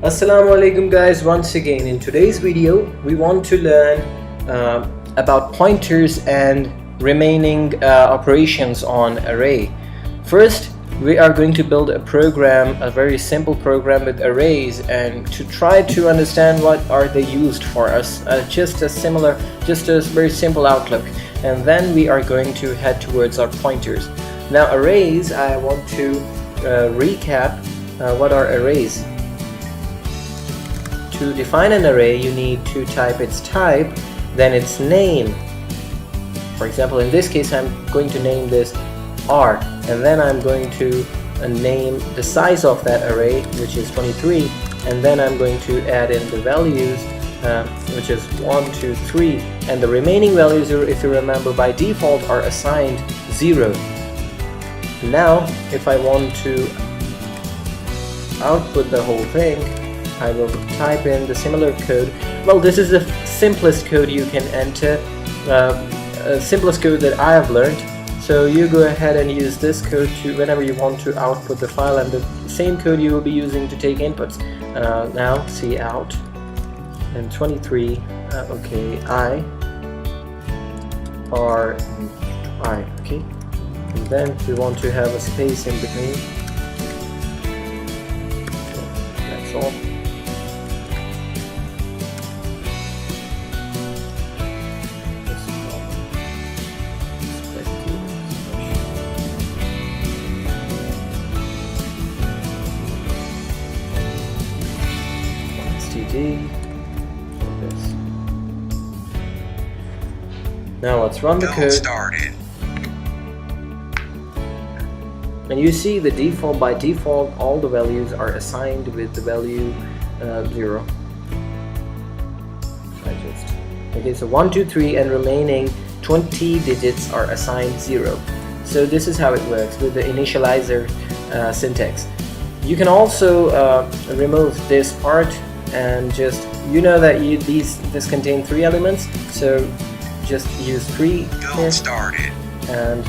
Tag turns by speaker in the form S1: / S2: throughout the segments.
S1: Assalamu alaikum guys, once again in today's video we want to learn about pointers and remaining operations on array. First we are going to build a program, a very simple program with arrays, and to try to understand what are they used for us, just a very simple outlook, and then we are going to head towards our pointers. Now arrays, I want to recap what are arrays. To define an array, you need to type its type, then its name. For example, in this case, I'm going to name this R, and then I'm going to name the size of that array, which is 23, and then I'm going to add in the values, which is 1, 2, 3, and the remaining values, if you remember, by default are assigned 0. Now, if I want to output the whole thing, I will type in the similar code. Well, this is the simplest code you can enter, simplest code that I have learned. So you go ahead and use this code to whenever you want to output the file, and the same code you will be using to take inputs. Now cout and 23. Okay, I R I. Okay, and then we want to have a space in between. Okay, that's all. This. Now let's run the code. And you see the default, by default all the values are assigned with the value 0. Okay, so 1, 2, 3 and remaining 20 digits are assigned 0. So this is how it works with the initializer syntax. You can also remove this part and just, you know that this contains 3 elements, so just use 3 here, and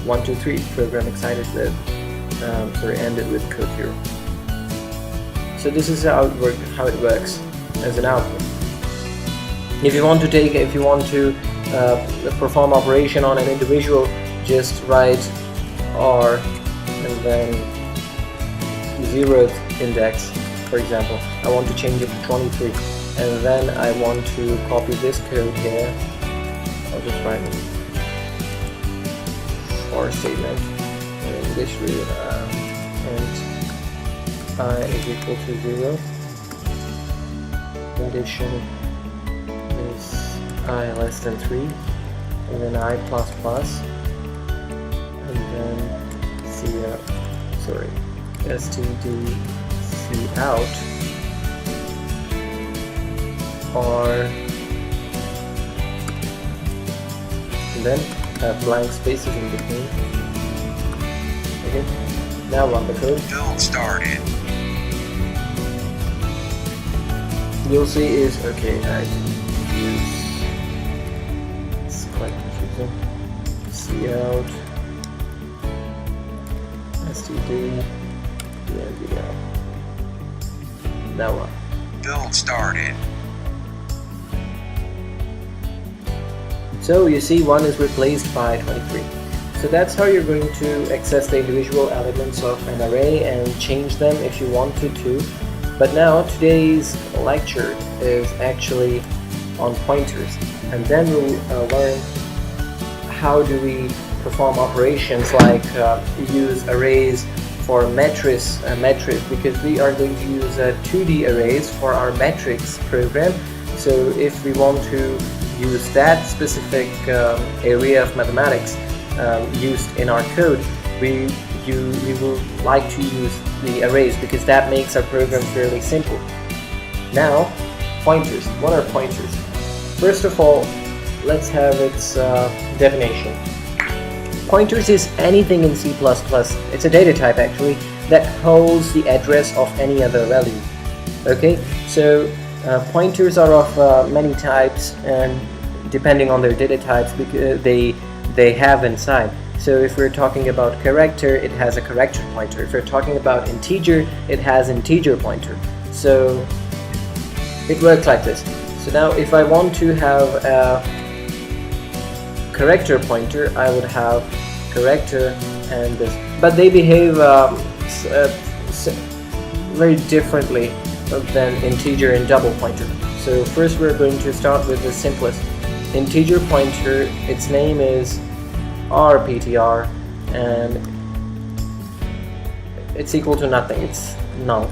S1: 1, 2, 3 program excited with ended with code 0. So this is how it works as an output. If you want to perform operation on an individual, just write R and then 0th index. For example, I want to change it to 23, and then I want to copy this code here. I'll just write for statement in this way, and I is equal to 0. Condition is I less than 3, and then I plus plus, and then std out or, and then have blank spaces in between. Okay, now run the code.
S2: Build started.
S1: You'll see is okay. I use, it's quite confusing. Cout std out. Now what?
S2: Build started.
S1: So you see 1 is replaced by 23. So that's how you're going to access the individual elements of an array and change them if you wanted to. But now today's lecture is actually on pointers, and then we'll learn how do we perform operations like use arrays for metrics, because we are going to use 2D arrays for our metrics program. So if we want to use that specific area of mathematics used in our code, we will like to use the arrays, because that makes our program fairly simple. Now, pointers. What are pointers? First of all, let's have its definition. Pointers is anything in C++, it's a data type actually, that holds the address of any other value. Okay, so pointers are of many types, and depending on their data types, because they have inside. So if we're talking about character, it has a character pointer. If we're talking about integer, it has integer pointer. So it works like this. So now if I want to have a character pointer, I would have character and this, but they behave very differently than integer and double pointer. So first we're going to start with the simplest integer pointer. Its name is rptr, and it's equal to nothing, it's null.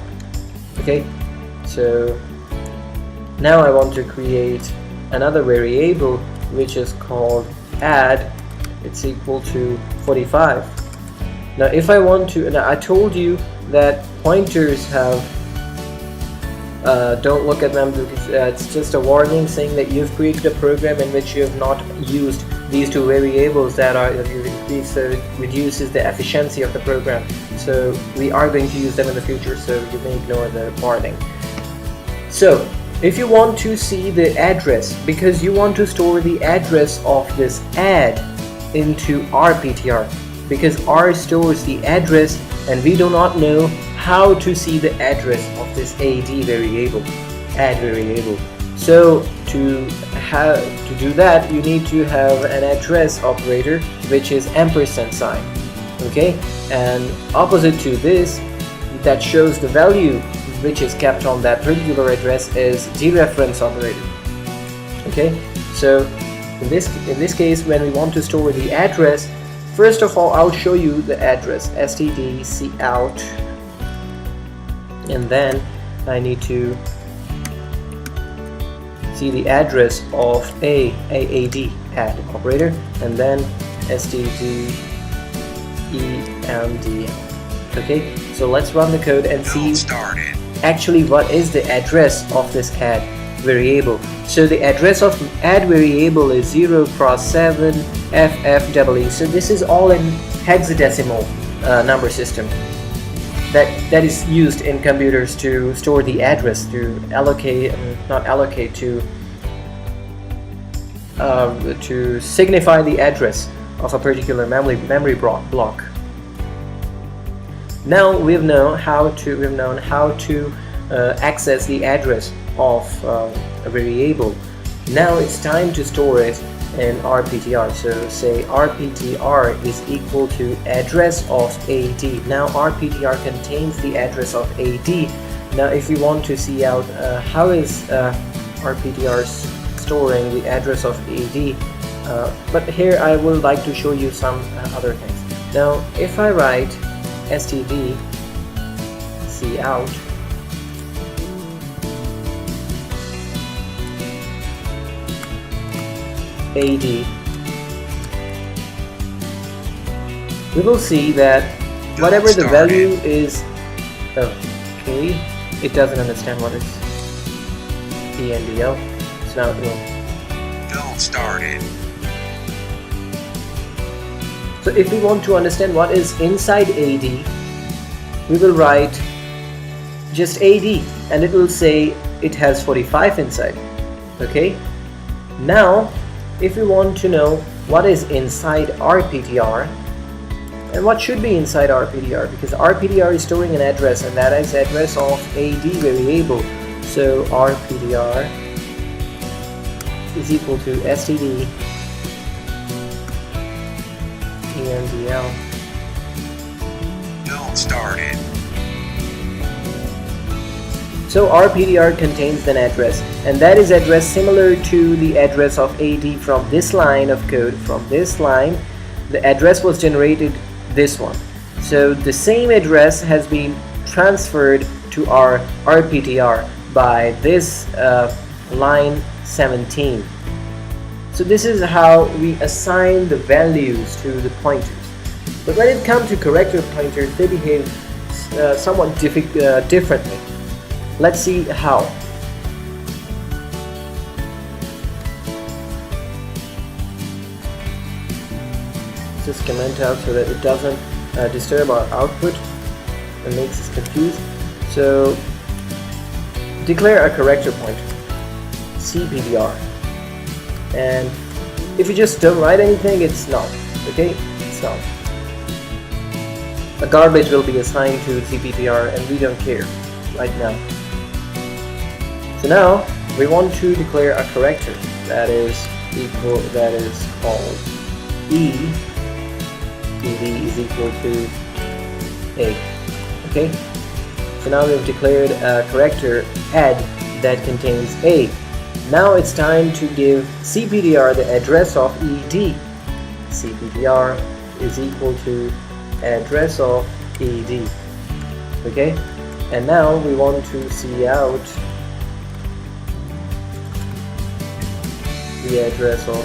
S1: Okay, so now I want to create another variable which is called add. It's equal to 45. Now if I want to, now I told you that pointers have don't look at them because it's just a warning saying that you've created a program in which you have not used these two variables that are increased, so it reduces the efficiency of the program. So we are going to use them in the future, so you may ignore the warning. So if you want to see the address, because you want to store the address of this add into rptr, because R stores the address and we do not know how to see the address of this add variable. So to do that, you need to have an address operator which is ampersand sign. Okay, and opposite to this, that shows the value which is kept on that particular address, is dereference operator. Okay, so in this case, when we want to store the address, first of all I'll show you the address std cout, and then I need to see the address of add operator, and then std emd. Okay, so let's run the code and see actually what is the address of this add variable. So the address of add variable is 0x7 FFEE. So this is all in hexadecimal number system that is used in computers to store the address, to allocate, to signify the address of a particular memory block. Now we've known how to access the address of a variable. Now it's time to store it in rptr. So say rptr is equal to address of AD. Now rptr contains the address of AD. Now if you want to see out how is rptr storing the address of AD, but here I would like to show you some other things. Now if I write std cout AD, we will see that whatever the value is, okay, it doesn't understand what is ENDL, so now it will.
S2: Build started.
S1: So if we want to understand what is inside AD, we will write just AD and it will say it has 45 inside. Okay, now if we want to know what is inside rptr and what should be inside rptr, because rptr is storing an address and that is address of AD variable. So rptr is equal to std emdl.
S2: Build started.
S1: So rptr contains an address, and that is address similar to the address of AD from this line of code. From this line, the address was generated this one. So the same address has been transferred to our rptr by this line 17. So this is how we assign the values to the pointers. But when it comes to character pointers, they behave somewhat differently. Let's see how. Just comment out so that it doesn't disturb our output and makes us confused. So declare a character pointer, cptr, and if you just don't write anything, it's null. Okay, itself. A garbage will be assigned to dptr and we don't care right now. So now we want to declare a character that is called ed is equal to a. Okay, so now we've declared a character add that contains a. Now it's time to give cptr the address of ed. cptr is equal to address of ed. Okay, and now we want to see out the address of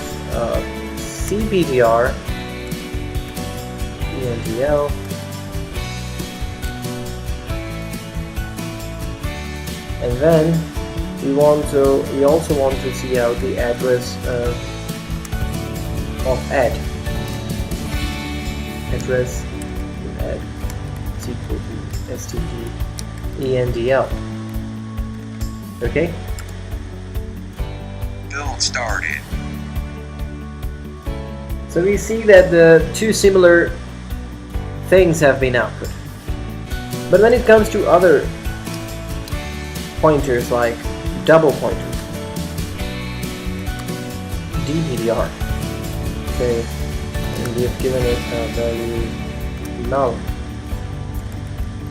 S1: cptr endl and then we also want to see out the address of add. Address add is equal to std endl. Okay,
S2: Build started.
S1: so we see that the two similar things have been output. But when it comes to other pointers like double pointer, dptr, okay, and we have given it a value null,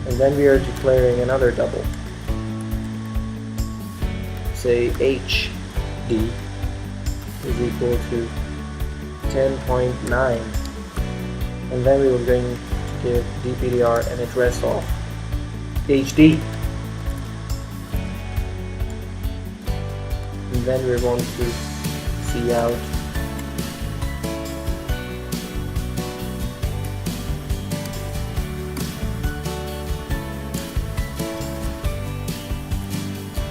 S1: and then we are declaring another double, say hd is equal to 10.9, and then we were going to give dptr an address of hd, and then we want to see out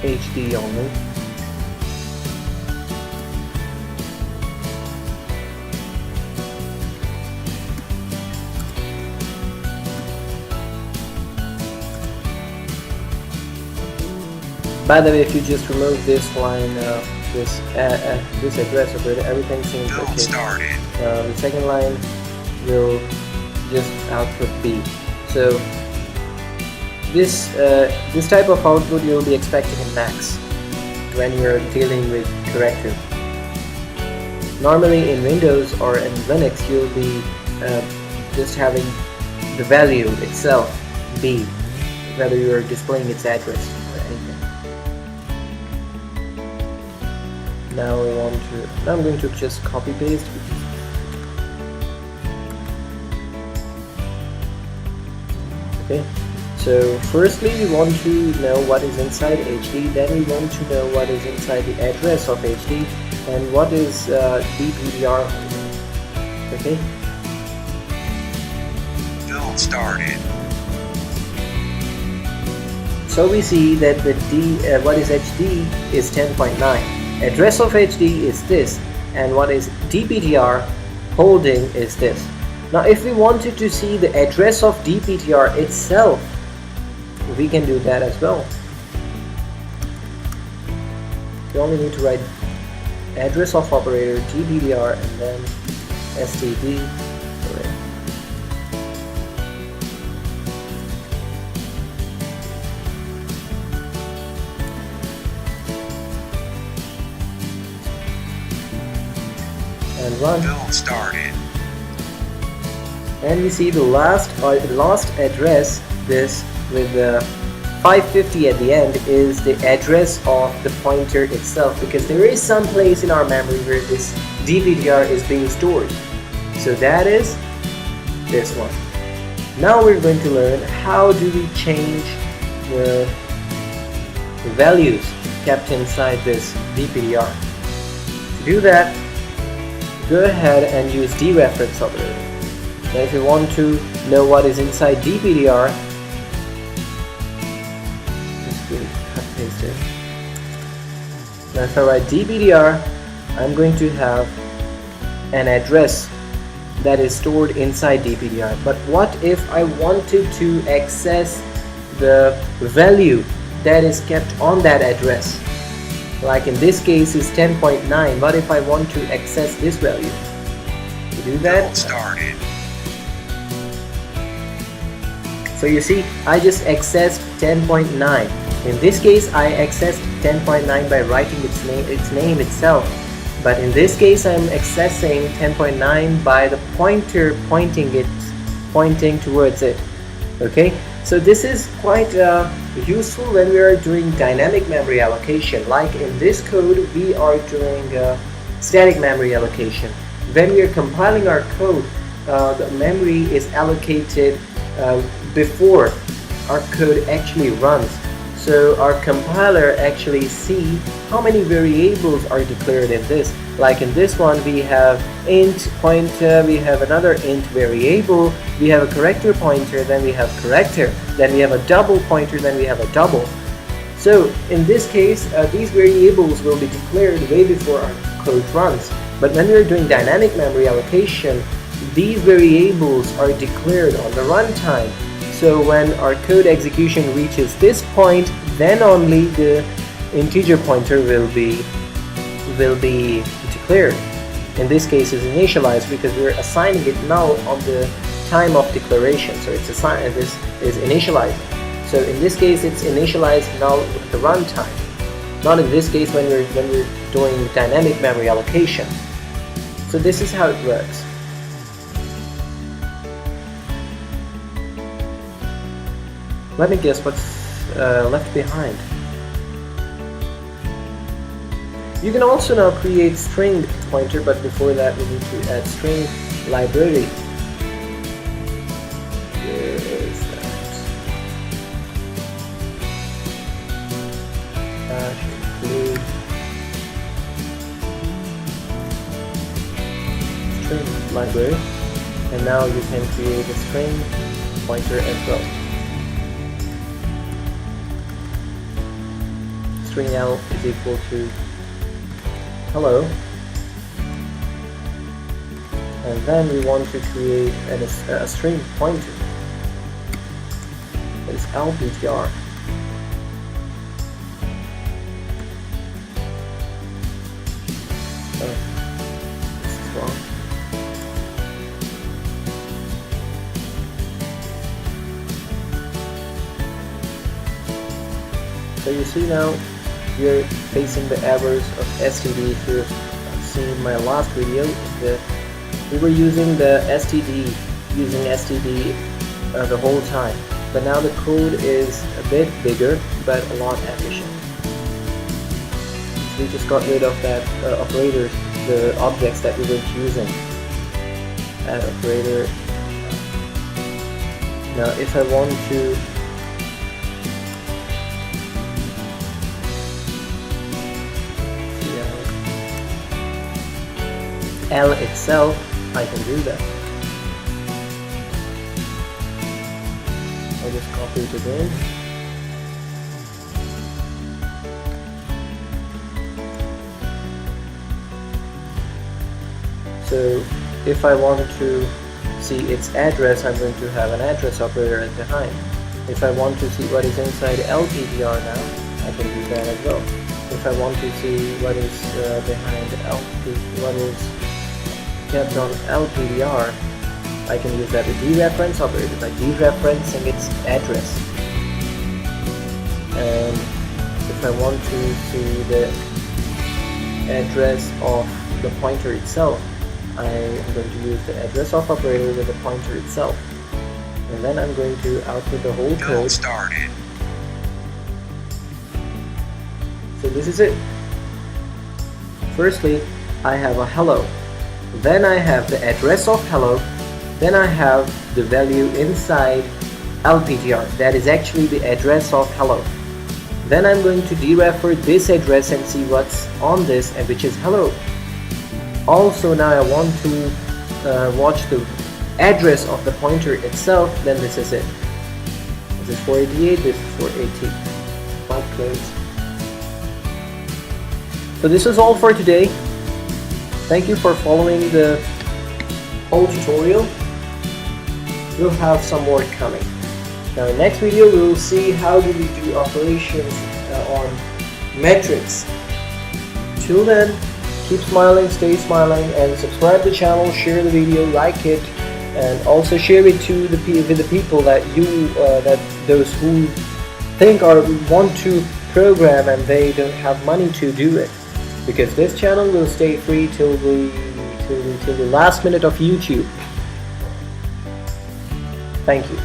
S1: hd only. By the way, if you just remove this line, this address of it, everything seems
S2: Build
S1: okay.
S2: started.
S1: The second line will just output B. So this type of output you'll be expecting in Max when you're dealing with character. Normally in Windows or in Linux you'll be just having the value itself B, whether you're displaying its address or anything. Now I'm going to just copy paste. Okay, so firstly we want to know what is inside HD, then we want to know what is inside the address of HD, and what is dptr. Okay,
S2: Build started.
S1: so we see that the what is HD is 10.9. Address of HD is this, and what is dptr holding is this. Now if we wanted to see the address of dptr itself, we can do that as well. We only need to write address of operator dptr and then std. And run.
S2: Build started.
S1: And we see the last address, this with the 550 at the end, is the address of the pointer itself, because there is some place in our memory where this dptr is being stored. So that is this one. Now we're going to learn how do we change the values kept inside this dptr. To do that, go ahead and use dereference operator. Now if you want to know what is inside dptr, just go cut paste it. Now if I write dptr, I'm going to have an address that is stored inside dptr. But what if I wanted to access the value that is kept on that address? Like in this case is 10.9. What if I want to access this value? To do that,
S2: Build started.
S1: So you see, I just accessed 10.9. In this case, I accessed 10.9 by writing its name itself. But in this case, I'm accessing 10.9 by the pointer pointing towards it. Okay, so this is quite useful when we are doing dynamic memory allocation. Like in this code, we are doing static memory allocation. When we are compiling our code, the memory is allocated before our code actually runs. So our compiler actually see how many variables are declared in this. Like in this one, we have int pointer, we have another int variable, we have a character pointer, then we have character, then we have a double pointer, then we have a double. So in this case, these variables will be declared way before our code runs. But when we're doing dynamic memory allocation, these variables are declared on the runtime. So when our code execution reaches this point, then only the integer pointer will be declared. In this case, is initialized because we're assigning it null on the time of declaration. So it's assigned. This is initialized. So in this case, it's initialized null at the runtime. Not in this case when we're doing dynamic memory allocation. So this is how it works. Let me guess what's left behind. You can also now create string pointer, but before that we need to add string library. Where is that? Include string library, and now you can create a string pointer as well. String L is equal to hello, and then we want to create a string pointer. It's lptr. Oh, this is wrong. So you see now we're facing the errors of std. If you've seen my last video, we were using the std the whole time, but now the code is a bit bigger but a lot efficient. So we just got rid of that operators, the objects that we weren't using. Add operator. Now if I want to L itself, I can do that. I'll just copy it again. So if I want to see its address, I'm going to have an address operator at behind. If I want to see what is inside LPDR now, I can do that as well. If I want to see what is behind what is kept on LPDR, I can use that dereference operator by dereferencing its address. And if I want to see the address of the pointer itself, I am going to use the address of operator with the pointer itself. And then I'm going to output the whole code.
S2: Started.
S1: So this is it. Firstly, I have a hello. Then I have the address of hello. Then I have the value inside LPTR. That is actually the address of hello. Then I'm going to derefer this address and see what's on this, and which is hello. Also now I want to watch the address of the pointer itself. Then this is it. This is 488, this is 480. Quite close. So this is all for today. Thank you for following the whole tutorial. We'll have some more coming. Now in the next video we will see how do we do operations on metrics. Till then, keep smiling, stay smiling, and subscribe to the channel, share the video, like it, and also share it to with the people that those who think or want to program and they don't have money to do it, because this channel will stay free till the last minute of YouTube. Thank you.